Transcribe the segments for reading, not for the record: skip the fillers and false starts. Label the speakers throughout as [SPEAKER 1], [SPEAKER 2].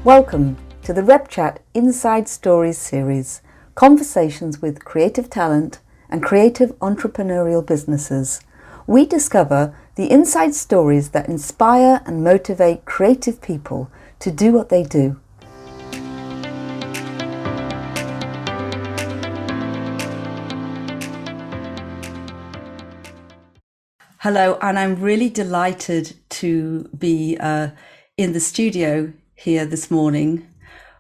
[SPEAKER 1] Welcome to the Rebcat Inside Stories series, conversations with creative talent and creative entrepreneurial businesses. We discover the inside stories that inspire and motivate creative people to do what they do. Hello, and I'm really delighted to be in the studio here this morning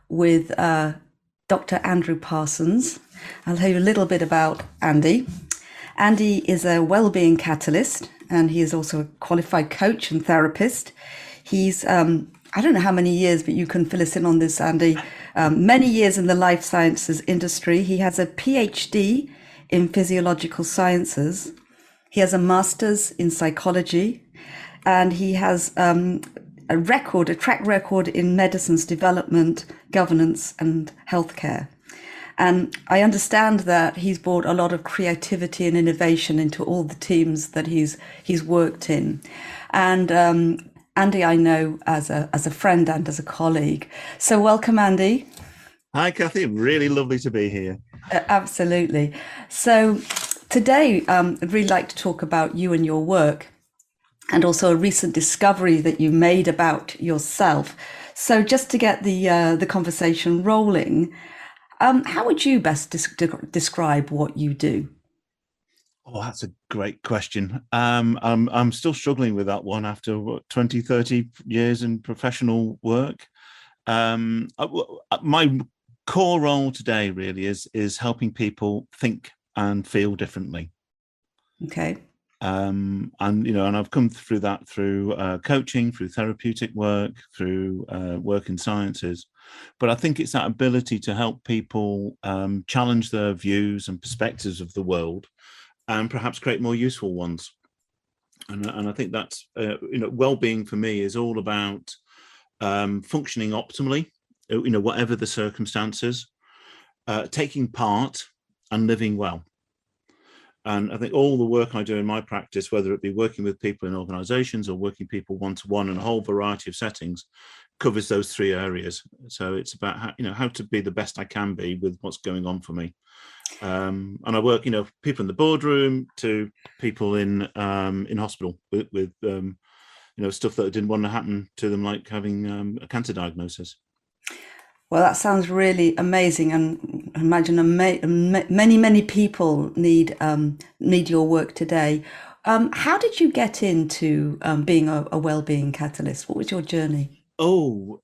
[SPEAKER 1] with Dr Andrew Parsons. I'll tell you a little bit about Andy. Andy is a wellbeing catalyst, and he is also a qualified coach and therapist. He's, I don't know how many years, but you can fill us in on this, Andy, many years in the life sciences industry. He has a PhD in physiological sciences. He has a master's in psychology, and he has a track record in medicine's development, governance, and healthcare. And I understand that he's brought a lot of creativity and innovation into all the teams that he's worked in. And Andy, I know as a friend and as a colleague. So welcome, Andy.
[SPEAKER 2] Hi, Cathy. Really lovely to be here.
[SPEAKER 1] Absolutely. So today, I'd really like to talk about you and your work, and also a recent discovery that you made about yourself. So just to get the conversation rolling, how would you best describe what you do?
[SPEAKER 2] Oh, that's a great question. I'm still struggling with that one after 20, 30 years in professional work. My core role today really is helping people think and feel differently.
[SPEAKER 1] Okay.
[SPEAKER 2] And I've come through that through coaching, through therapeutic work, through work in sciences. But I think it's that ability to help people challenge their views and perspectives of the world, and perhaps create more useful ones. And I think that's well-being for me is all about functioning optimally, whatever the circumstances, taking part and living well. And I think all the work I do in my practice, whether it be working with people in organizations or working people one-to-one in a whole variety of settings, covers those three areas. So it's about how to be the best I can be with what's going on for me. And I work, people in the boardroom to people in hospital with stuff that didn't want to happen to them, like having a cancer diagnosis.
[SPEAKER 1] Well, that sounds really amazing, and I imagine many people need your work today. How did you get into being a wellbeing catalyst? What was your journey?
[SPEAKER 2] Oh,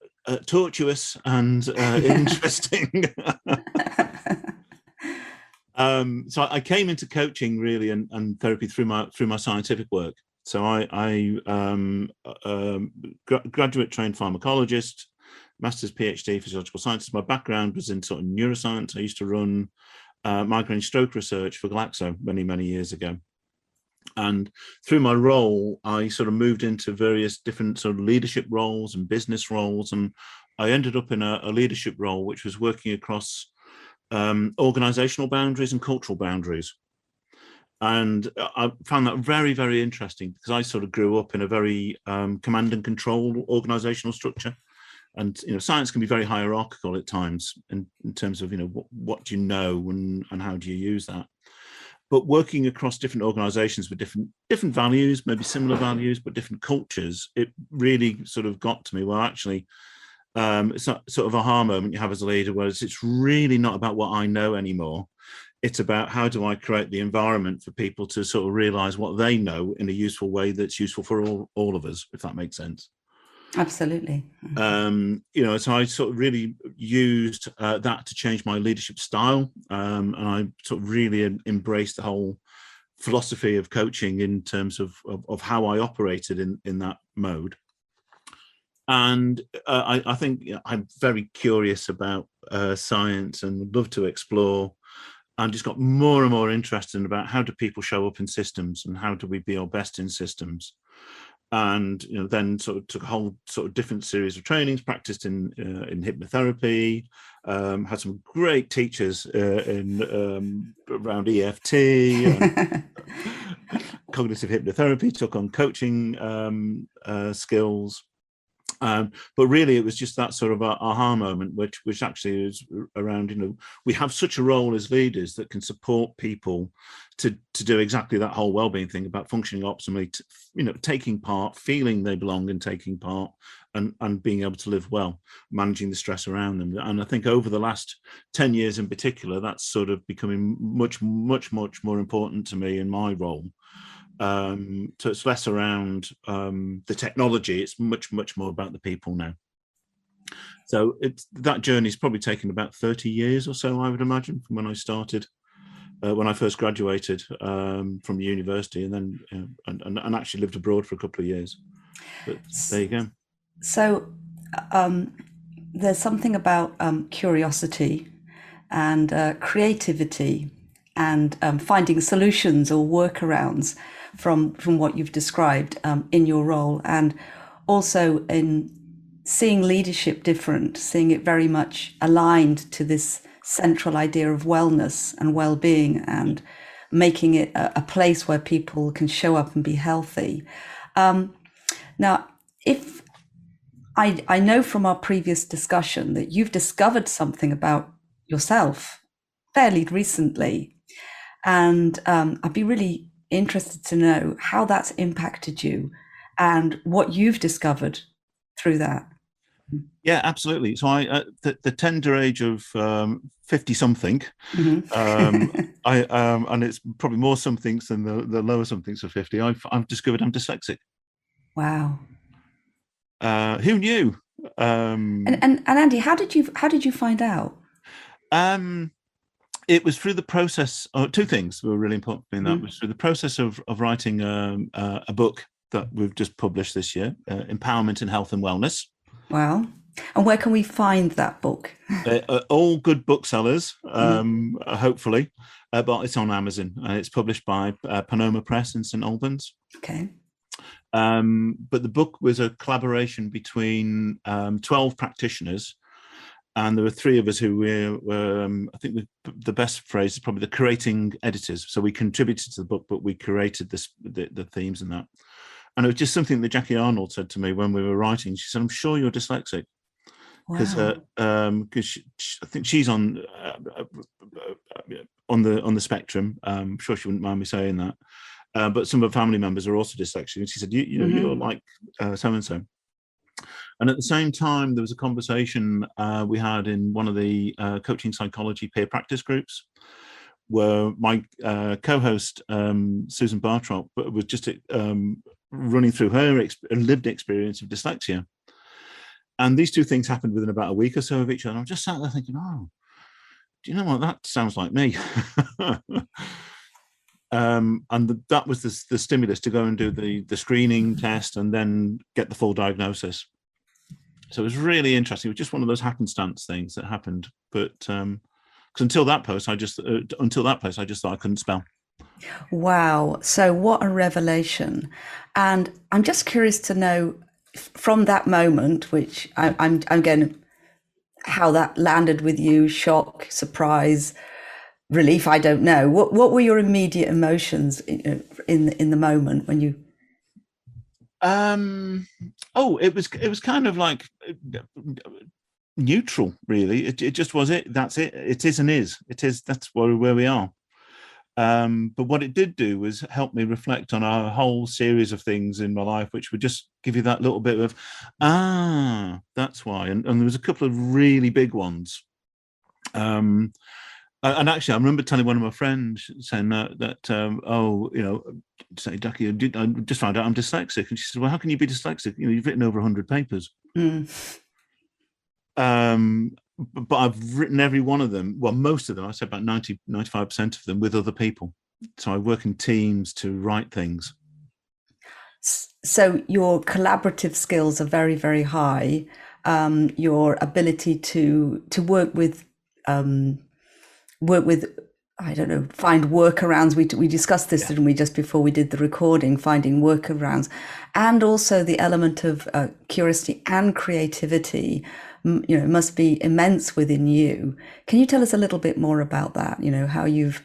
[SPEAKER 2] tortuous and interesting. So I came into coaching really and therapy through my scientific work. So I graduate trained pharmacologist, master's PhD physiological sciences. My background was in sort of neuroscience. I used to run migraine stroke research for Glaxo many years ago. And through my role, I sort of moved into various different sort of leadership roles and business roles. And I ended up in a leadership role, which was working across organizational boundaries and cultural boundaries. And I found that very interesting because I sort of grew up in a very command and control organizational structure. And science can be very hierarchical at times in terms of what do you know and how do you use that. But working across different organizations with different values, maybe similar values, but different cultures, it really sort of got to me. Well, actually, it's not sort of a aha moment you have as a leader, whereas it's really not about what I know anymore. It's about how do I create the environment for people to sort of realize what they know in a useful way that's useful for all of us, if that makes sense.
[SPEAKER 1] Absolutely.
[SPEAKER 2] So I sort of really used that to change my leadership style, and I sort of really embraced the whole philosophy of coaching in terms of how I operated in that mode. And I think I'm very curious about science and would love to explore, and just got more and more interested about how do people show up in systems and how do we be our best in systems. And then sort of took a whole sort of different series of trainings, practiced in hypnotherapy, had some great teachers around EFT, and cognitive hypnotherapy, took on coaching skills, But really, it was just that sort of aha moment, which actually is around, we have such a role as leaders that can support people to do exactly that whole well-being thing about functioning optimally, taking part, feeling they belong and taking part, and being able to live well, managing the stress around them. And I think over the last 10 years in particular, that's sort of becoming much, much, much more important to me in my role. So it's less around the technology, it's much, much more about the people now. So that journey's probably taken about 30 years or so, I would imagine, from when I started, when I first graduated from university, and then and actually lived abroad for a couple of years. But there you go.
[SPEAKER 1] So there's something about curiosity and creativity and finding solutions or workarounds from what you've described in your role, and also in seeing leadership different, seeing it very much aligned to this central idea of wellness and well-being, and making it a place where people can show up and be healthy. Now, if I know from our previous discussion that you've discovered something about yourself fairly recently, and I'd be really interested to know how that's impacted you and what you've discovered through that.
[SPEAKER 2] Yeah, absolutely. So I, the tender age of 50 something, and it's probably more somethings than the lower somethings of 50. I've discovered I'm dyslexic.
[SPEAKER 1] Wow.
[SPEAKER 2] Who knew?
[SPEAKER 1] And Andy, how did you find out?
[SPEAKER 2] It was through the process. Two things were really important for me. And that was through the process of writing a book that we've just published this year, Empowerment in Health and Wellness.
[SPEAKER 1] Wow. And where can we find that book?
[SPEAKER 2] All good booksellers, hopefully, but it's on Amazon. It's published by Panoma Press in St Albans.
[SPEAKER 1] Okay.
[SPEAKER 2] But the book was a collaboration between 12 practitioners, and there were 3 of us who were I think the best phrase is probably the creating editors. So we contributed to the book, but we created the themes and that. And it was just something that Jackie Arnold said to me when we were writing. She said, "I'm sure you're dyslexic." Because I think she's on the spectrum. I'm sure she wouldn't mind me saying that. But some of her family members are also dyslexic. And she said, you're like so-and-so. And at the same time, there was a conversation we had in one of the coaching psychology peer practice groups, where my co-host, Susan Bartrop, was just running through her lived experience of dyslexia. And these two things happened within about a week or so of each other. I'm just sat there thinking, oh, do you know what? That sounds like me. And that was the stimulus to go and do the screening test and then get the full diagnosis. So it was really interesting. It was just one of those happenstance things that happened. But because until that post, I just thought I couldn't spell.
[SPEAKER 1] Wow. So what a revelation. And I'm just curious to know, from that moment, which I'm going, how that landed with you, shock, surprise, relief, I don't know. What were your immediate emotions in the moment when you?
[SPEAKER 2] It was kind of like neutral, really. It just was it. That's it. It is and is. It is. That's where we are. But what it did do was help me reflect on a whole series of things in my life, which would just give you that little bit of, that's why. And there was a couple of really big ones. And actually, I remember telling one of my friends, saying say, Ducky, I just found out I'm dyslexic. And she said, well, how can you be dyslexic? You've written over 100 papers. But I've written every one of them, well, most of them, I say about 95% of them, with other people. So I work in teams to write things.
[SPEAKER 1] So your collaborative skills are very, very high. Your ability to work with, I don't know, find workarounds. We discussed this, didn't we, just before we did the recording, finding workarounds, and also the element of curiosity and creativity. Must be immense within you. Can you tell us a little bit more about that? How you've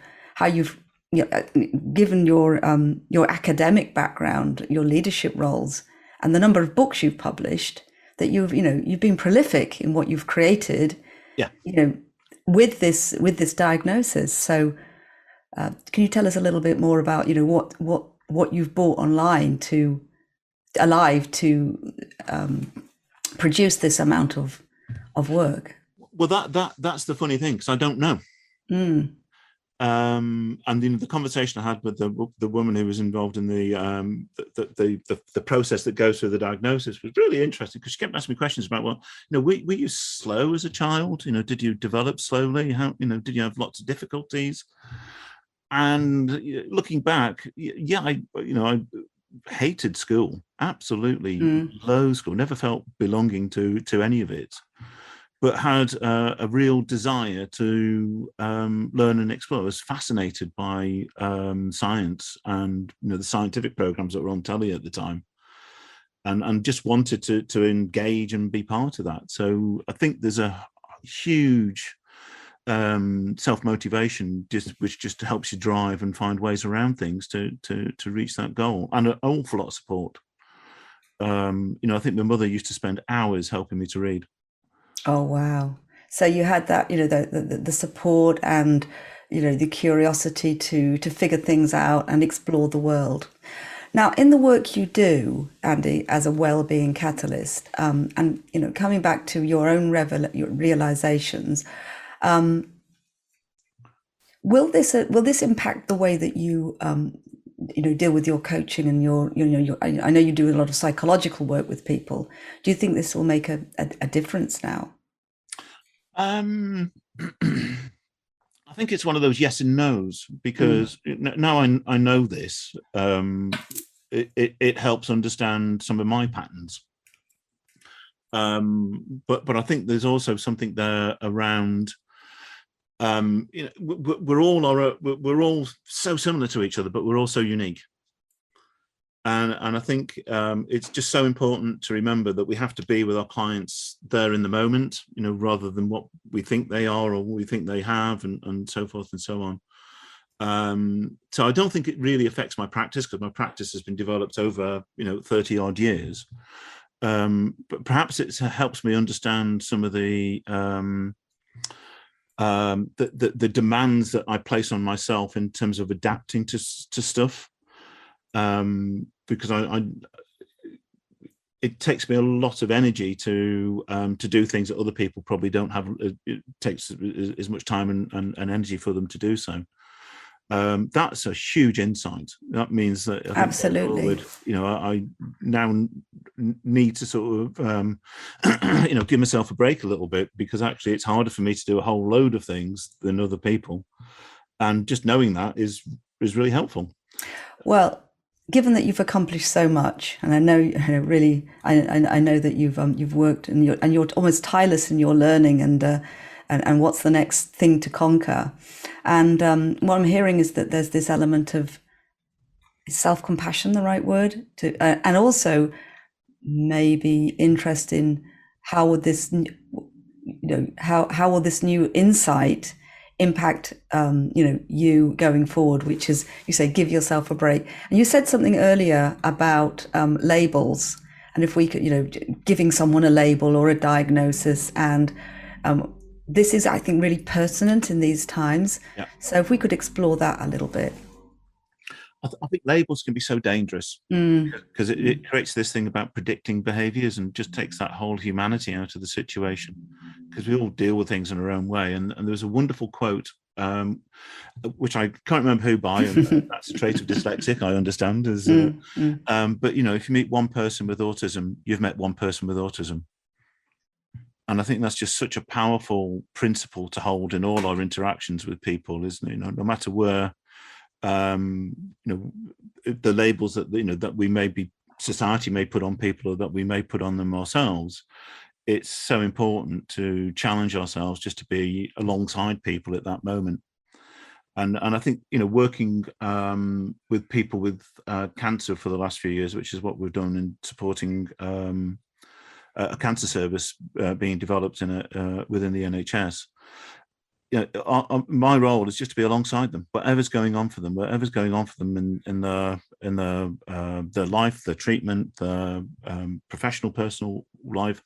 [SPEAKER 1] given your academic background, your leadership roles, and the number of books you've published. that you've been prolific in what you've created,
[SPEAKER 2] Yeah.
[SPEAKER 1] With this diagnosis. So can you tell us a little bit more about what you've brought alive to produce this amount of work?
[SPEAKER 2] Well, that's the funny thing, because I don't know. And the conversation I had with the woman who was involved in the process that goes through the diagnosis was really interesting, because she kept asking me questions about, well, were you slow as a child? Did you develop slowly? How, did you have lots of difficulties? And looking back, yeah, I hated school, absolutely loathed school, never felt belonging to any of it, but had a real desire to learn and explore. I was fascinated by science and the scientific programs that were on telly at the time, and just wanted to engage and be part of that. So I think there's a huge self-motivation which just helps you drive and find ways around things to reach that goal, and an awful lot of support. I think my mother used to spend hours helping me to read.
[SPEAKER 1] Oh, wow. So you had that, the support and, the curiosity to figure things out and explore the world. Now, in the work you do, Andy, as a well-being catalyst, and, coming back to your own your realizations, will this impact the way that you, deal with your coaching and your I know you do a lot of psychological work with people. Do you think this will make a difference now?
[SPEAKER 2] I think it's one of those yes and no's, because now I know this. It helps understand some of my patterns. But I think there's also something there around. We're all so similar to each other, but we're all so unique. And I think it's just so important to remember that we have to be with our clients there in the moment, rather than what we think they are or what we think they have, and so forth and so on. So I don't think it really affects my practice, because my practice has been developed over 30 odd years. But perhaps it helps me understand some of the demands that I place on myself in terms of adapting to stuff. Because it takes me a lot of energy to do things that other people probably don't have. It takes as much time and energy for them to do so. That's a huge insight. That means that I
[SPEAKER 1] absolutely,
[SPEAKER 2] I now need to sort of give myself a break a little bit, because actually it's harder for me to do a whole load of things than other people, and just knowing that is really helpful.
[SPEAKER 1] Well, given that you've accomplished so much, and I know really, I know that you've worked and you're almost tireless in your learning and what's the next thing to conquer. And what I'm hearing is that there's this element of, is self-compassion the right word, and also maybe interest in how would this, how will this new insight impact you going forward, which is, you say, give yourself a break. And you said something earlier about labels, and if we could, giving someone a label or a diagnosis, and this is, I think, really pertinent in these times.
[SPEAKER 2] Yeah.
[SPEAKER 1] So if we could explore that a little bit.
[SPEAKER 2] I think labels can be so dangerous, because it creates this thing about predicting behaviors, and just takes that whole humanity out of the situation, because we all deal with things in our own way. And there was a wonderful quote, which I can't remember who by, and that's a trait of dyslexic, I understand. But if you meet one person with autism, you've met one person with autism. And I think that's just such a powerful principle to hold in all our interactions with people, isn't it? No matter where the labels that that we may be, society may put on people, or that we may put on them ourselves, it's so important to challenge ourselves just to be alongside people at that moment. And I think working with people with cancer for the last few years, which is what we've done in supporting a cancer service being developed within the NHS. My role is just to be alongside them, whatever's going on for them in their life, their treatment, their professional, personal life.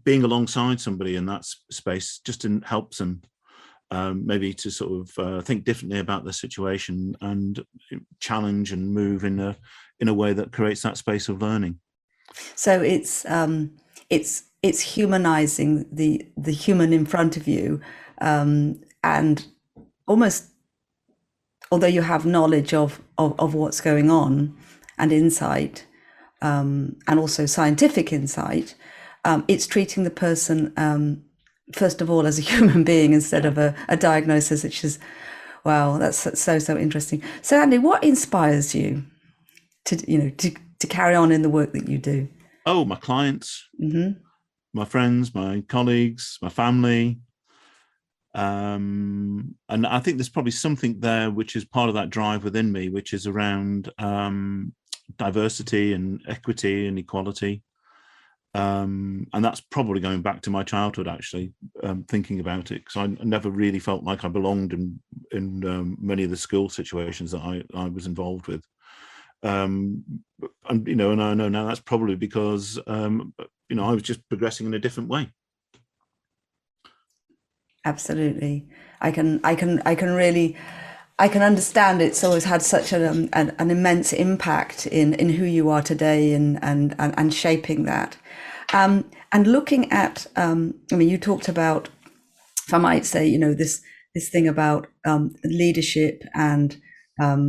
[SPEAKER 2] Being alongside somebody in that space just helps them maybe to sort of think differently about the situation and challenge and move in a way that creates that space of learning.
[SPEAKER 1] So it's humanizing the human in front of you, and almost, although you have knowledge of what's going on and insight, and also scientific insight, it's treating the person first of all as a human being instead of a diagnosis, which is, wow, that's so interesting. So Andy, what inspires you to carry on in the work that you do?
[SPEAKER 2] Oh, my clients, my friends, my colleagues, my family. And I think there's probably something there which is part of that drive within me, which is around diversity and equity and equality. And that's probably going back to my childhood, actually, thinking about it, because I never really felt like I belonged in many of the school situations that I was involved with. And I know now that's probably because I was just progressing in a different way.
[SPEAKER 1] Absolutely, I can understand it's always had such an immense impact in who you are today and shaping that. And looking at, you talked about, if I might say, this thing about leadership and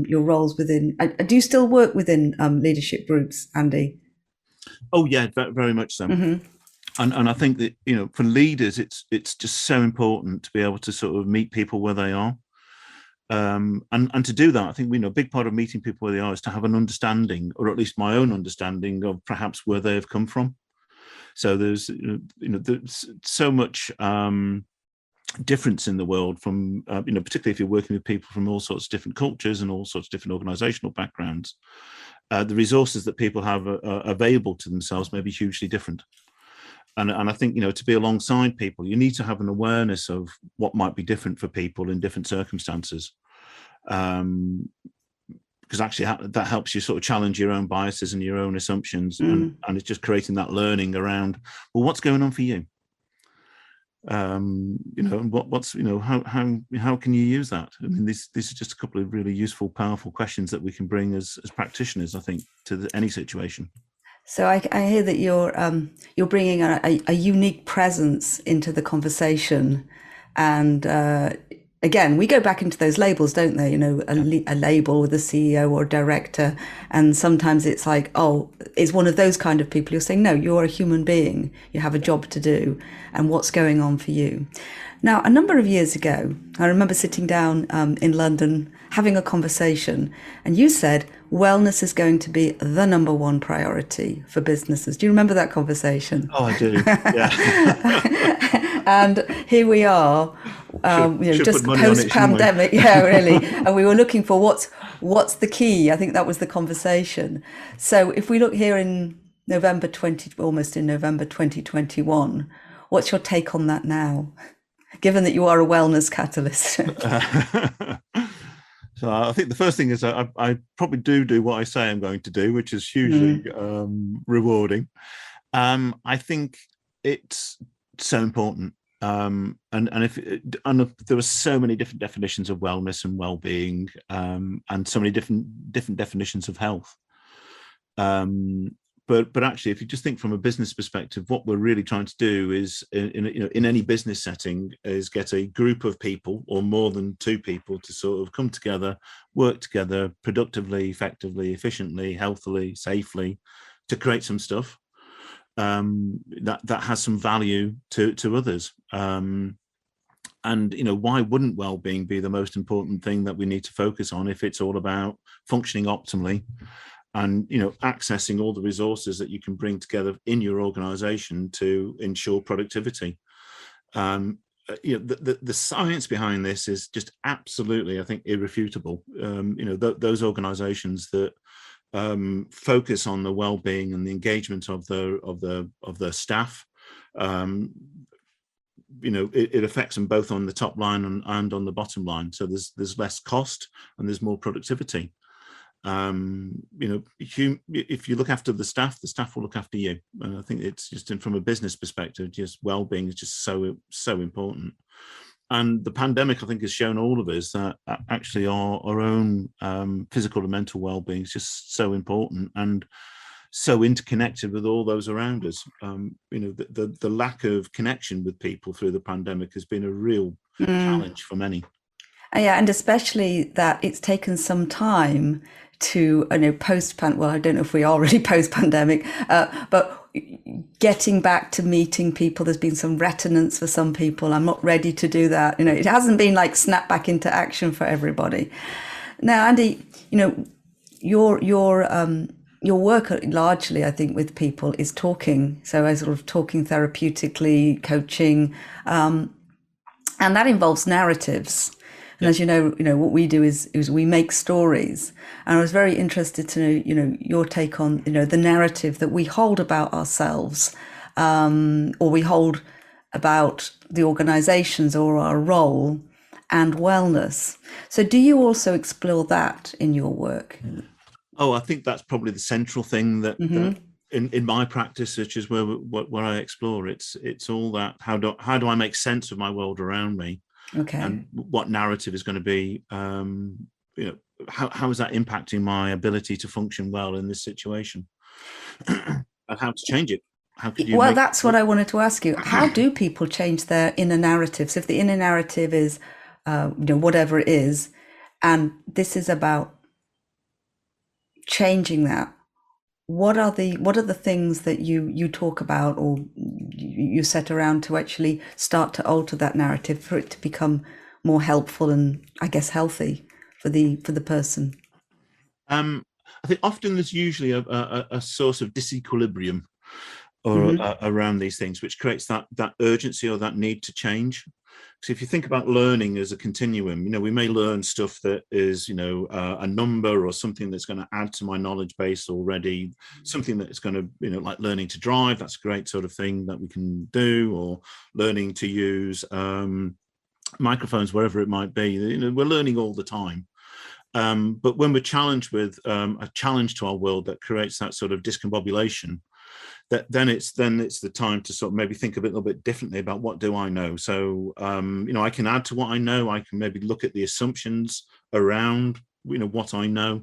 [SPEAKER 1] your roles within. Do you still work within leadership groups, Andy?
[SPEAKER 2] Oh yeah, very much so. And I think that for leaders, it's just so important to be able to sort of meet people where they are. And to do that, I think a big part of meeting people where they are is to have an understanding, or at least my own understanding, of perhaps where they have come from. So there's there's so much difference in the world from particularly if you're working with people from all sorts of different cultures and all sorts of different organizational backgrounds. The resources that people have available to themselves may be hugely different. And I think, to be alongside people, you need to have an awareness of what might be different for people in different circumstances. Because actually that helps you sort of challenge your own biases and your own assumptions. And it's just creating that learning around, well, what's going on for you? What's how can you use that? I mean, these are just a couple of really useful, powerful questions that we can bring as practitioners, I think, to any situation.
[SPEAKER 1] So I hear that you're bringing a unique presence into the conversation, and again, we go back into those labels, don't they? A label with a CEO or a director, and sometimes it's like, oh, it's one of those kind of people. You're saying, no, you're a human being. You have a job to do, and what's going on for you. Now, a number of years ago, I remember sitting down in London having a conversation, and you said wellness is going to be the number one priority for businesses. Do you remember that conversation?
[SPEAKER 2] Oh, I do. Yeah.
[SPEAKER 1] And here we are, just post-pandemic. Yeah, really. And we were looking for what's the key. I think that was the conversation. So if we look here in almost in November 2021, what's your take on that now, given that you are a wellness catalyst?
[SPEAKER 2] So I think the first thing is I probably do what I say I'm going to do, which is hugely rewarding. I think it's so important. And if there are so many different definitions of wellness and well-being, and so many different definitions of health. But actually, if you just think from a business perspective, what we're really trying to do is, in any business setting, is get a group of people, or more than two people, to sort of come together, work together productively, effectively, efficiently, healthily, safely, to create some stuff that has some value to others. And why wouldn't well-being be the most important thing that we need to focus on if it's all about functioning optimally? And accessing all the resources that you can bring together in your organization to ensure productivity. The science behind this is just absolutely, I think, irrefutable. Those organizations that focus on the well-being and the engagement of their staff, it affects them both on the top line and on the bottom line. So there's less cost and there's more productivity. If you look after the staff will look after you. And I think it's just from a business perspective, just well-being is just so important. And the pandemic, I think, has shown all of us that actually our own physical and mental well-being is just so important and so interconnected with all those around us. The lack of connection with people through the pandemic has been a real challenge for many.
[SPEAKER 1] Yeah, and especially that it's taken some time to, well, I don't know if we are really post-pandemic, but getting back to meeting people, there's been some reticence for some people. I'm not ready to do that. It hasn't been like snap back into action for everybody. Now, Andy, your work largely, I think, with people is talking. So I sort of talking therapeutically, coaching, and that involves narratives. And as you know, what we do is we make stories. And I was very interested to know, your take on, the narrative that we hold about ourselves, or we hold about the organizations or our role and wellness. So do you also explore that in your work?
[SPEAKER 2] Oh, I think that's probably the central thing that, that in my practice, which is where I explore. It's all that how do I make sense of my world around me?
[SPEAKER 1] Okay.
[SPEAKER 2] And what narrative is going to be, how is that impacting my ability to function well in this situation, and how to change it? How could you?
[SPEAKER 1] Well, that's what I wanted to ask you. How do people change their inner narratives? If the inner narrative is, whatever it is, and this is about changing that, what are the things that you talk about or you set around to actually start to alter that narrative for it to become more helpful and, I guess, healthy for the person?
[SPEAKER 2] I think often there's usually a source of disequilibrium or around these things, which creates that urgency or that need to change. So if you think about learning as a continuum, we may learn stuff that is, a number or something that's going to add to my knowledge base already, something that's going to, like learning to drive, that's a great sort of thing that we can do, or learning to use microphones, wherever it might be. We're learning all the time. But when we're challenged with a challenge to our world that creates that sort of discombobulation, then it's the time to sort of maybe think a little bit differently about what do I know. So I can add to what I know. I can maybe look at the assumptions around what I know.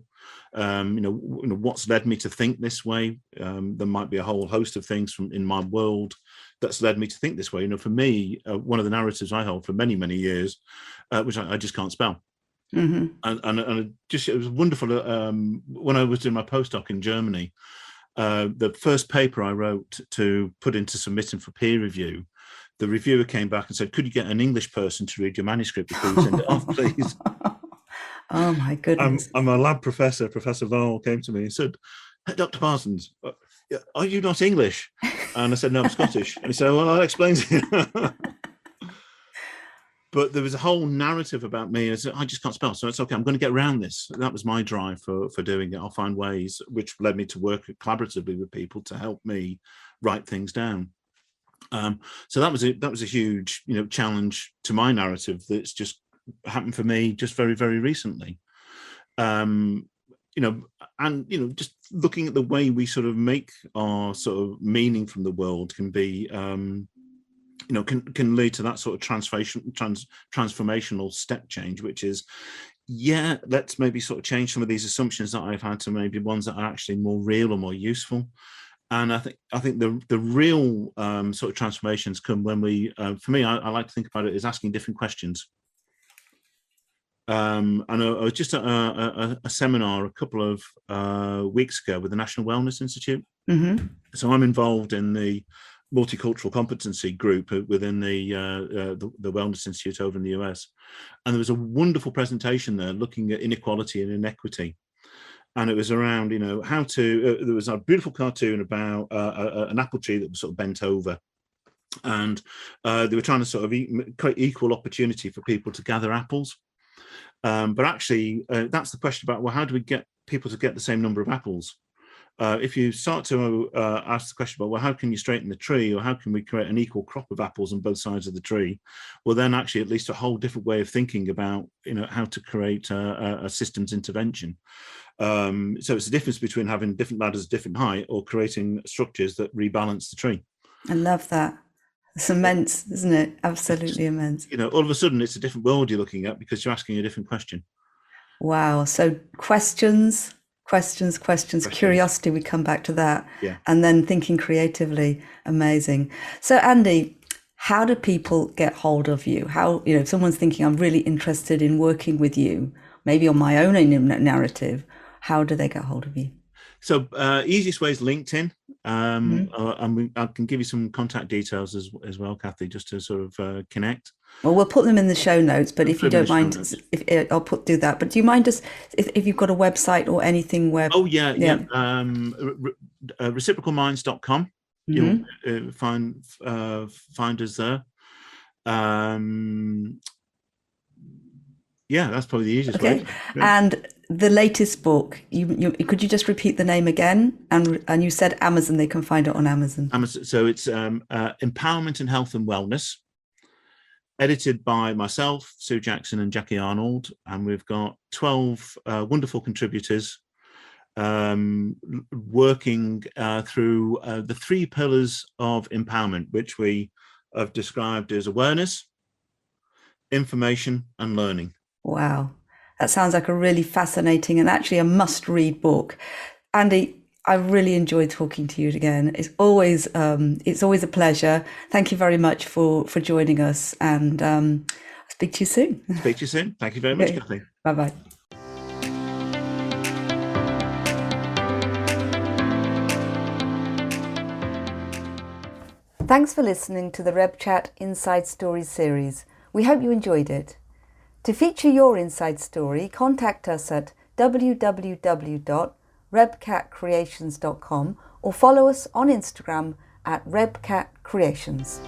[SPEAKER 2] What's led me to think this way. There might be a whole host of things in my world that's led me to think this way. For me, one of the narratives I hold for many years, which I just can't spell. And it was wonderful when I was doing my postdoc in Germany. The first paper I wrote to put into submitting for peer review, the reviewer came back and said, "Could you get an English person to read your manuscript before you send it off, please?"
[SPEAKER 1] Oh my goodness!
[SPEAKER 2] And my lab professor, Professor Val, came to me and said, "Hey, Dr. Parsons, are you not English?" And I said, "No, I'm Scottish." And he said, "Well, that explains it." But there was a whole narrative about me as I just can't spell, so it's okay. I'm going to get around this. That was my drive for doing it. I'll find ways, which led me to work collaboratively with people to help me write things down. So that was a huge, challenge to my narrative that's just happened for me just very recently. And just looking at the way we sort of make our sort of meaning from the world can be. Can lead to that sort of transformational step change, which is, let's maybe sort of change some of these assumptions that I've had to maybe ones that are actually more real or more useful. And I think the real sort of transformations come when we, for me, I like to think about it as asking different questions. And I was just at a seminar a couple of weeks ago with the National Wellness Institute. So I'm involved in the multicultural competency group within the Wellness Institute over in the US. And there was a wonderful presentation there looking at inequality and inequity. And it was around, how to, there was a beautiful cartoon about an apple tree that was sort of bent over. And they were trying to sort of create equal opportunity for people to gather apples. But actually, that's the question about, well, how do we get people to get the same number of apples? if you start to ask the question about, well, how can you straighten the tree, or how can we create an equal crop of apples on both sides of the tree? Well, then actually at least a whole different way of thinking about, how to create a systems intervention. So it's the difference between having different ladders, different height, or creating structures that rebalance the tree.
[SPEAKER 1] I love that. It's immense, isn't it? Absolutely immense.
[SPEAKER 2] All of a sudden it's a different world you're looking at because you're asking a different question.
[SPEAKER 1] Wow. So questions, curiosity, we come back to that.
[SPEAKER 2] Yeah.
[SPEAKER 1] And then thinking creatively. Amazing. So Andy, how do people get hold of you? How, if someone's thinking, I'm really interested in working with you, maybe on my own narrative, how do they get hold of you?
[SPEAKER 2] So easiest way is LinkedIn. And I can give you some contact details as well, CAthy, just to sort of connect.
[SPEAKER 1] Well, we'll put them in the show notes, but if you don't mind, I'll do that. But do you mind just if you've got a website or anything where?
[SPEAKER 2] Oh yeah. Reciprocalminds.com. You'll find us there. Yeah, that's probably the easiest way.
[SPEAKER 1] Yeah. And the latest book, could you just repeat the name again? And you said Amazon, they can find it on Amazon.
[SPEAKER 2] So it's Empowerment in Health and Wellness, edited by myself, Sue Jackson and Jackie Arnold. And we've got 12 wonderful contributors working through the 3 pillars of empowerment, which we have described as awareness, information, and learning.
[SPEAKER 1] Wow. That sounds like a really fascinating and actually a must-read book. Andy, I really enjoyed talking to you again. It's always a pleasure. Thank you very much for joining us, and I'll speak to you soon.
[SPEAKER 2] Speak to you soon. Thank you very much, CAthy.
[SPEAKER 1] Bye-bye. Thanks for listening to the Rebcat Inside Stories series. We hope you enjoyed it. To feature your inside story, contact us at www.rebcatcreations.com or follow us on Instagram at rebcatcreations.